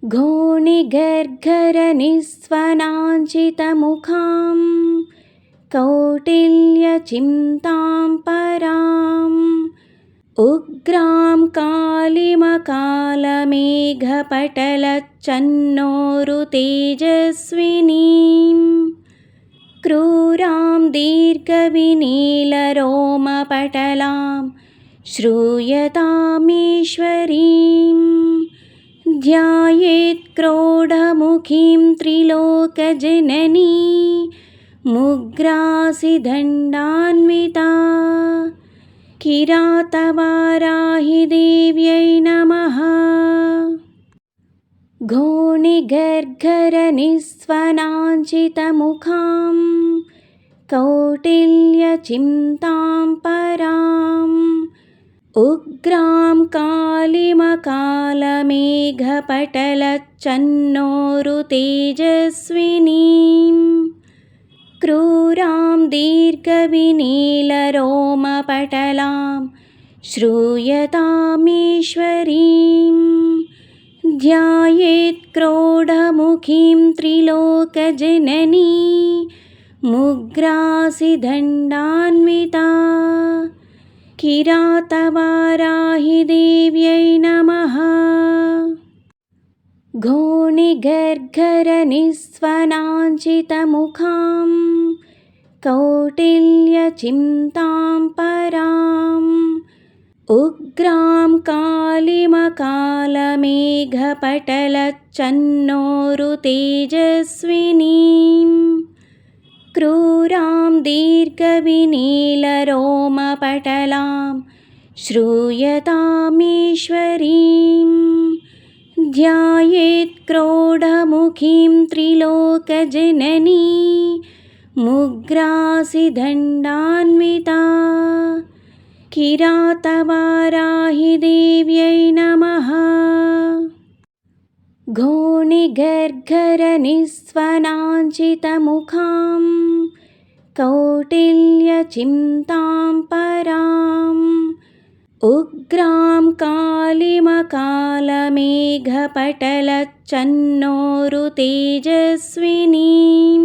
घोणिगर्गरनिस्वनाञ्चितमुखां कौटिल्यचिन्तां पराम् उग्रां कालिमकालमेघपटलच्चन्नोरुतेजस्विनीं क्रूरां दीर्घविनीलरोमपटलां श्रूयतामीश्वरीं ध्यायेत्क्रोडमुखीं त्रिलोकजननी मुग्रासिदण्डान्विता किरातवाराहिदेव्यै नमः। घोणिगर्गरनिस्वनाञ्चितमुखां कौटिल्यचिन्तां पराम् उग्रां कालिमकालमेघपटलच्चन्नोरुतेजस्विनीं क्रूरां दीर्घविनीलरोमपटलां श्रूयतामीश्वरीं ध्यायेत्क्रोडमुखीं त्रिलोकजननी मुग्रासिदण्डान्विता किरातवाराहिदेव्यै नमः। घोणिगर्गरनिस्वनाञ्चितमुखां कौटिल्यचिन्तां पराम् उग्रां कालिमकालमेघपटलच्चन्नोरुतेजस्विनीं क्रूरां दीर्घविनीलरोमपटलां श्रूयतामीश्वरीं ध्यायेत्क्रोडमुखीं त्रिलोकजननी मुग्रासिदण्डान्विता किरातवाराहिदेव्यै नमः। घोणिगर्गरनिस्वनाञ्चितमुखां कौटिल्यचिन्तां पराम् उग्रां कालिमकालमेघपटलच्चन्नोरुतेजस्विनीं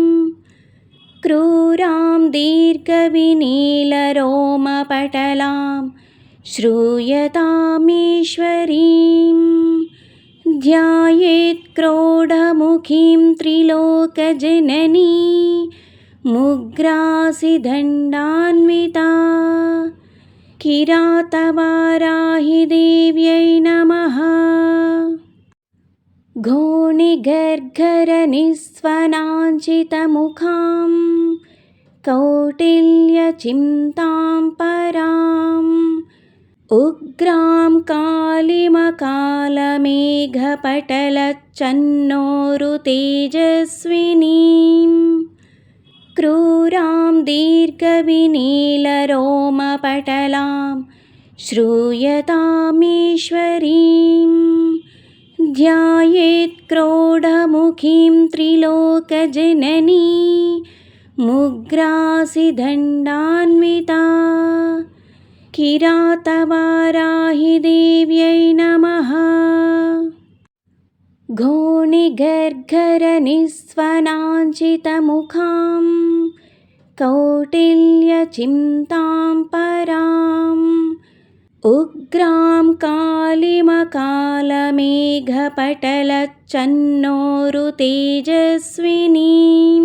क्रूरां दीर्घविनीलरोमपटलां श्रूयतामीश्वरीं ध्यायेत्क्रोडमुखीं त्रिलोकजननी मुग्रासिदण्डान्विता किरातवाराहिदेव्यै नमः। घोणिगर्गरनिस्वनाञ्चितमुखां कौटिल्यचिन्तां पराम् उग्रां कालिमकालमेघपटलच्चन्नोरुतेजस्विनीं क्रूरां दीर्घविनीलरोमपटलां श्रूयतामीश्वरीं ध्यायेत्क्रोडमुखीं त्रिलोकजननी मुग्रासिदण्डान्विता किरातवाराहिदेव्यै नमः। घोणिगर्गरनिस्वनाञ्चितमुखां कौटिल्यचिन्तां पराम् उग्रां कालिमकालमेघपटलच्चन्नोरुतेजस्विनीं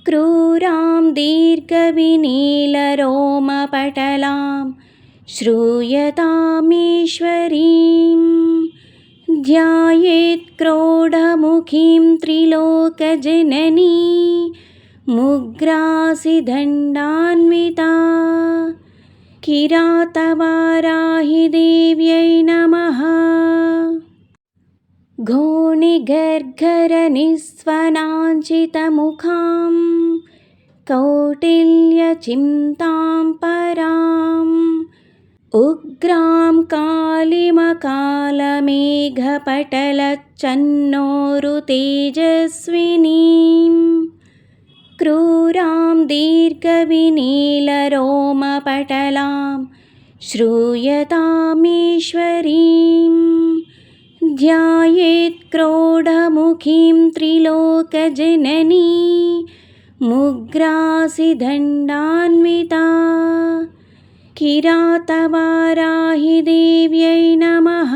क्रूरां दीर्घविनीलरोमपटलां श्रूयतामीश्वरीं ध्यायेत्क्रोडमुखीं त्रिलोकजननी मुग्रासिदण्डान्विता किरातवाराहिदेव्यै नमः। घोणिगर्गरनिस्वनाञ्चितमुखां कौटिल्यचिन्तां पराम् उग्रां कालिमकालमेघपटलच्चन्नोरुतेजस्विनीं क्रूरां दीर्घविनीलरोमपटलां श्रूयतामीश्वरीं ध्यायेत् क्रोडमुखीं त्रिलोकजननी मुग्रासिदण्डान्विता किरातवाराहि देव्यै नमः।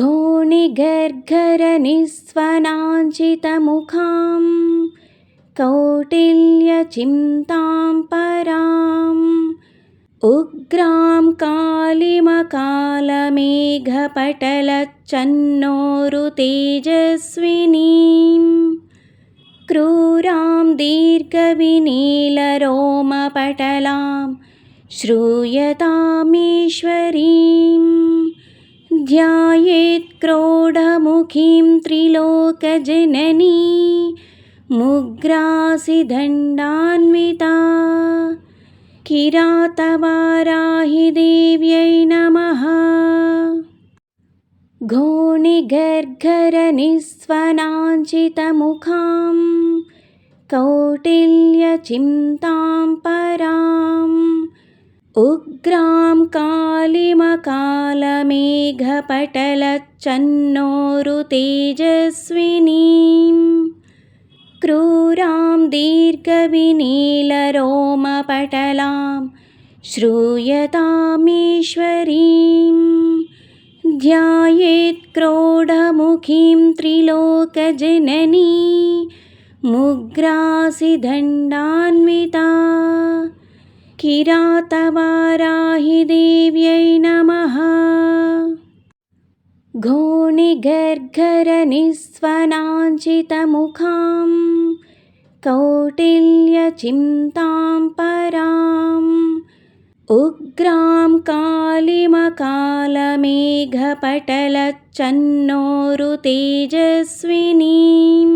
घोणिगर्गरनिस्वनाञ्चितमुखां कौटिल्यचिन्तां पराम् उग्रां कालिमकालमेघपटलच्चन्नोरुतेजस्विनीं क्रूरां दीर्घविनीलरोमपटलां श्रूयतामीश्वरीं ध्यायेत् क्रोडमुखीं त्रिलोकजननी मुग्रासिदण्डान्विता किरातवाराहि देव्यै नमः। घोणिगर्गरनिस्वनाञ्चितमुखां कौटिल्यचिन्तां पराम् उग्रां कालिमकालमेघपटलच्चन्नोरुतेजस्विनीं क्रूरां दीर्घविनीलरोमपटलां श्रूयतामीश्वरीं ध्यायेत् क्रोडमुखीं त्रिलोकजननी मुग्रासिदण्डान्विता किरातवाराहि देव्यै नमः। घोणिगर्गरनिस्वनाञ्चितमुखां कौटिल्यचिन्तां पराम् उग्रां कालिमकालमेघपटलच्चन्नोरुतेजस्विनीं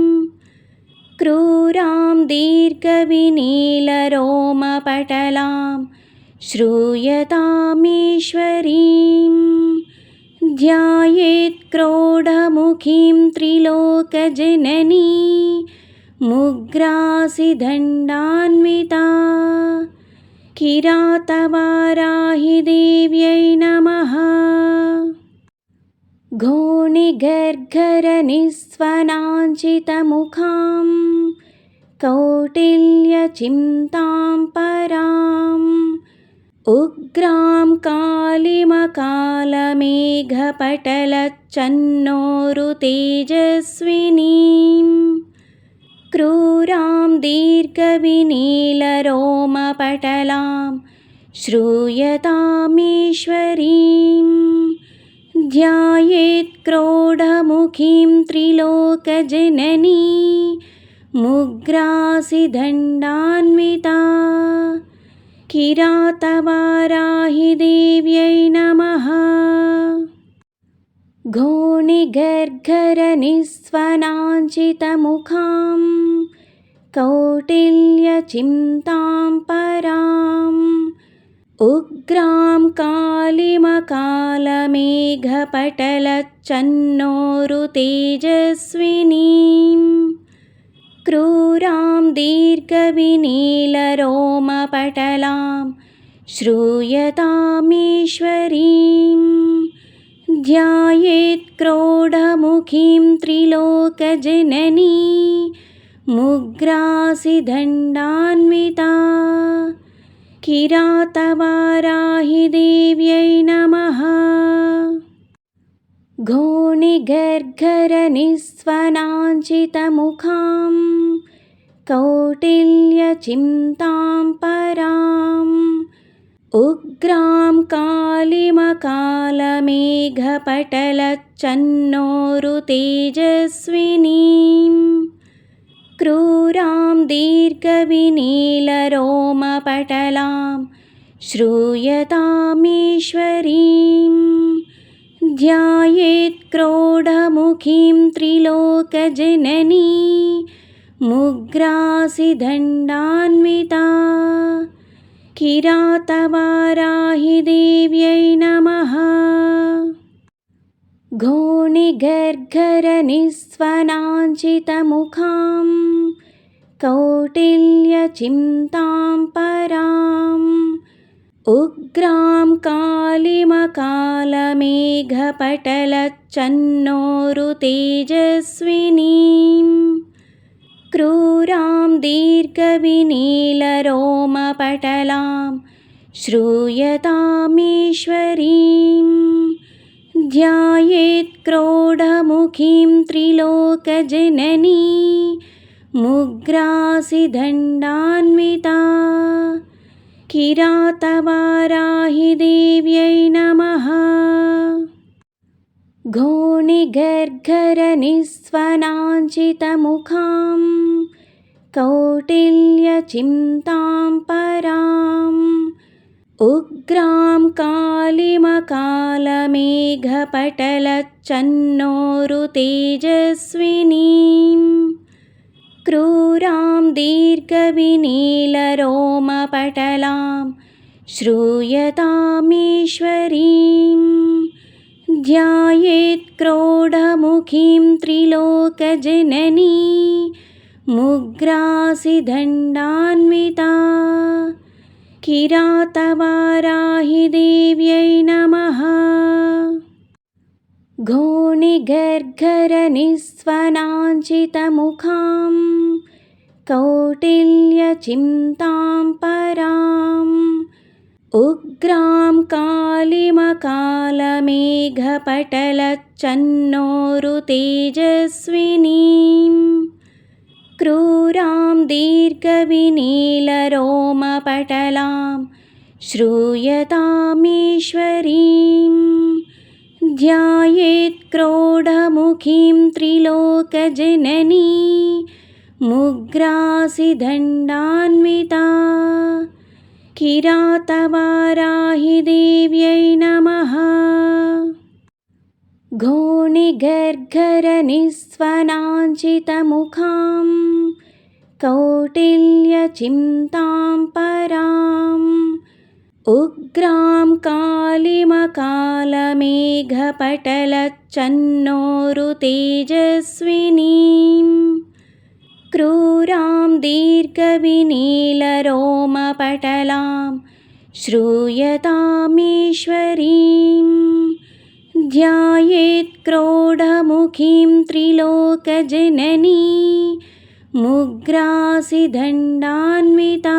क्रूरां दीर्घविनीलरोमपटलां श्रूयतामीश्वरीं ध्यायेत् क्रोडमुखीं त्रिलोकजननी मुग्रासिदण्डान्विता किरातवाराहि देव्यै नमः। घोणिगर्गरनिस्वनाञ्चितमुखां कौटिल्यचिन्तां पराम् उग्रां कालिमकालमेघपटलच्चन्नोरुतेजस्विनीं क्रूरां दीर्घविनीलरोमपटलां श्रूयतामीश्वरीं ध्यायेत् क्रोडमुखीं त्रिलोकजननी मुग्रासिदण्डान्विता किरातवाराहि देव्यै नमः। घोणिगर्गरनिस्वनाञ्चितमुखां कौटिल्यचिन्तां पराम् उग्रां कालिमकालमेघपटलच्चन्नोरुतेजस्विनीं क्रूरां दीर्घविनीलरोमपटलां श्रूयतामीश्वरीं ध्यायेत् क्रोडमुखीं त्रिलोकजननी मुग्रासिदण्डान्विता किरातवाराहि देव्यै नमः। घोणिगर्गरनिस्वनाञ्चितमुखां कौटिल्यचिन्तां पराम् उग्रां कालिमकालमेघपटलच्चन्नोरुतेजस्विनीं क्रूरां दीर्घविनीलरोमपटलां श्रूयतामीश्वरीं ध्यायेत् क्रोडमुखीं त्रिलोकजननी मुग्रासिदण्डान्विता किरातवाराहि देव्यै नमः। घोणिगर्गरनिस्वनाञ्चितमुखां कौटिल्यचिन्तां पराम् उग्रां कालिमकालमेघपटलच्चन्नोरुतेजस्विनीं क्रूरां दीर्घविनीलरोमपटलां श्रूयतामीश्वरीं ध्यायेत्क्रोडमुखीं त्रिलोकजननी मुग्रासिदण्डान्विता किरातवाराहिदेव्यै नमः। घोणिगर्गरनिस्वनाञ्चितमुखां कौटिल्यचिन्तां पराम् उग्रां कालिमकालमेघपटलच्चन्नोरुतेजस्विनीं क्रूरां दीर्घविनीलरोमपटलां श्रूयतामीश्वरीं ध्यायेत्क्रोडमुखीं त्रिलोकजननी मुग्रासिदण्डान्विता किरातवाराहिदेव्यै नमः। घोणिगर्गरनिस्वनाञ्चितमुखां कौटिल्यचिन्तां पराम् उग्रां कालिमकालमेघपटलच्चन्नोरुतेजस्विनीं क्रूरां दीर्घविनीलरोमपटलां श्रूयतामीश्वरीं ध्यायेत्क्रोडमुखीं त्रिलोकजननी मुग्रासिदण्डान्विता किरातवाराहिदेव्यै नमः। घोणिगर्गरनिस्वनाञ्चितमुखां कौटिल्यचिन्तां पराम् उग्रां कालिमकालमेघपटलच्चन्नोरुतेजस्विनीं क्रूरां दीर्घविनीलरोमपटलां श्रूयतामीश्वरीं ध्यायेत्क्रोडमुखीं त्रिलोकजननी मुग्रासिदण्डान्विता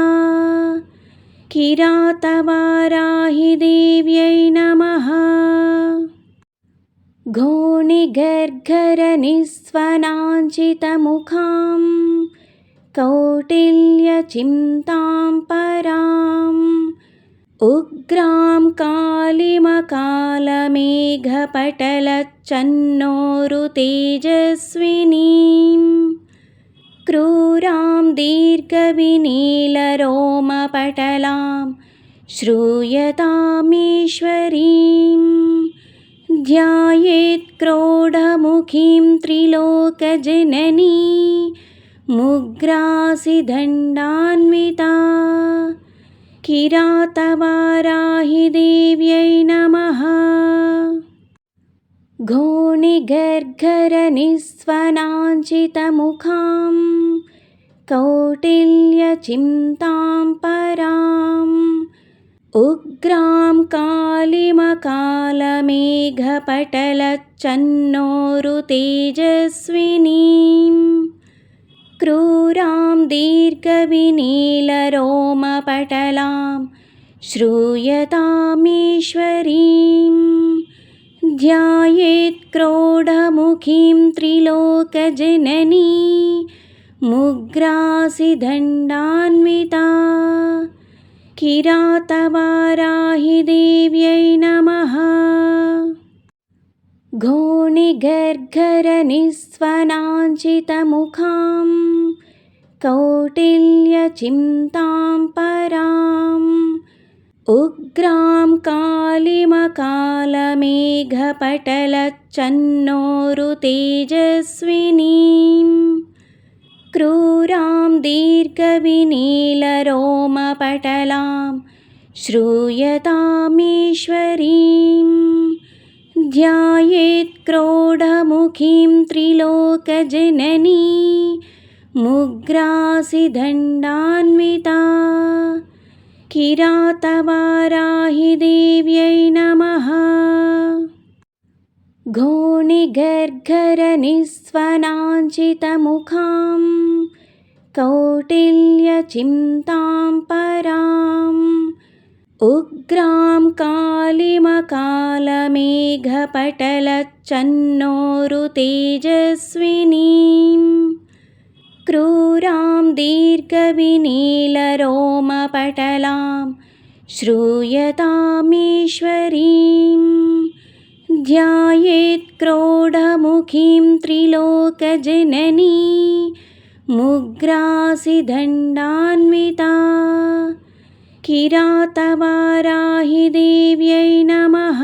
किरातवाराहिदेव्यै नमः। घोणिगर्गरनिस्वनाञ्चितमुखां कौटिल्यचिन्तां पराम् उग्रां कालिमकालमेघपटलच्चन्नोरुतेजस्विनीं क्रूरां दीर्घविनीलरोमपटलां श्रूयतामीश्वरीं ध्यायेत्क्रोडमुखीं त्रिलोकजननी मुग्रासिदण्डान्विता किरातवाराहिदेव्यै नमः। घोणिगर्गरनिस्वनाञ्चितमुखां कौटिल्यचिन्तां पराम् उग्रां कालिमकालमेघपटलच्चन्नोरुतेजस्विनीं क्रूरां दीर्घविनीलरोमपटलां श्रूयतामीश्वरीं ध्यायेत्क्रोडमुखीं त्रिलोकजननी मुग्रासिदण्डान्विता किरातवाराहिदेव्यै नमः। घोणिगर्गरनिस्वनाञ्चितमुखां कौटिल्यचिन्तां पराम् उग्रां कालिमकालमेघपटलच्चन्नोरुतेजस्विनीं क्रूरां दीर्घविनीलरोमपटलां श्रूयतामीश्वरीं ध्यायेत्क्रोडमुखीं त्रिलोकजननी मुग्रासिदण्डान्विता किरातवाराहिदेव्यै नमः। घोणिगर्गरनिस्वनाञ्चितमुखां कौटिल्यचिन्तां पराम् उग्रां कालिमकालमेघपटलच्चन्नोरुतेजस्विनीं क्रूरां दीर्घविनीलरोमपटलां श्रूयतामीश्वरीं ध्यायेत्क्रोडमुखीं त्रिलोकजननी मुग्रासिदण्डान्विता किरातवाराहिदेव्यै नमः।